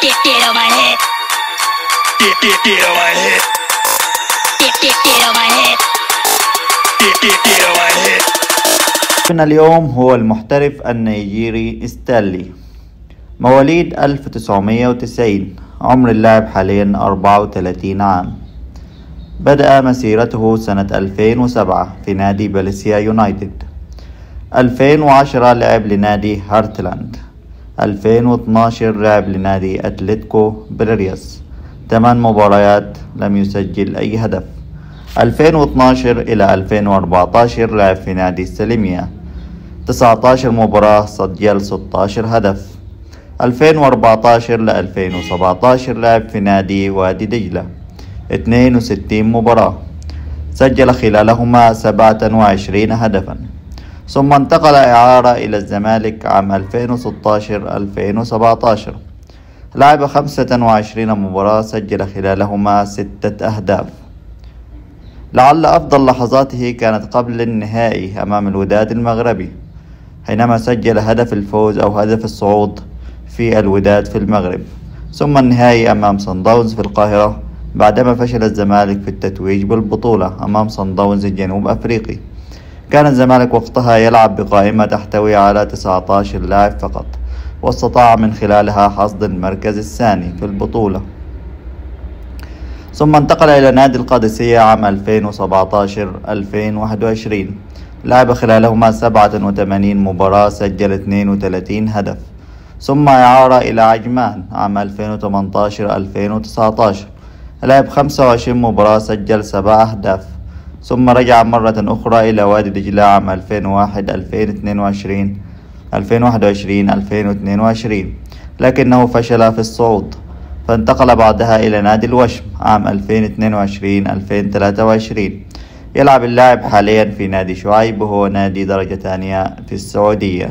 Get on my head. Get on my head. Get on my head. Get on my head. من اليوم هو المحترف النيجيري ستانلي، مواليد 1990. عمر اللاعب حاليا 34 عام. بدأ مسيرته سنة 2007 في نادي بلسيا يونايتد. 2010 لعب لنادي هارتلاند. 2012 لعب لنادي أتلتيكو بيريرياس 8 مباريات، لم يسجل أي هدف. 2012 إلى 2014 لعب في نادي سليميا 19 مباراة، سجل 16 هدف. 2014 ل 2017 لعب في نادي وادي دجلة 62 مباراة، سجل خلالهما 27 هدفا. ثم انتقل إعارة إلى الزمالك عام 2016-2017، لعب 25 مباراة، سجل خلالهما 6 أهداف. لعل أفضل لحظاته كانت قبل النهائي أمام الوداد المغربي، حينما سجل هدف الفوز أو هدف الصعود في الوداد في المغرب، ثم النهائي أمام صن داونز في القاهرة بعدما فشل الزمالك في التتويج بالبطولة أمام صن داونز الجنوب أفريقي. كان الزمالك وقتها يلعب بقائمة تحتوي على 19 لاعب فقط، واستطاع من خلالها حصد المركز الثاني في البطولة. ثم انتقل إلى نادي القادسية عام 2017-2021، لعب خلالهما 87 مباراة، سجل 32 هدف. ثم إعارة إلى عجمان عام 2018-2019، لعب 25 مباراة، سجل 7 أهداف. ثم رجع مرة أخرى إلى وادي دجلة عام 2021-2022، لكنه فشل في الصعود، فانتقل بعدها إلى نادي الوشم عام 2022-2023. يلعب اللاعب حاليا في نادي شعيب، وهو نادي درجة ثانية في السعودية.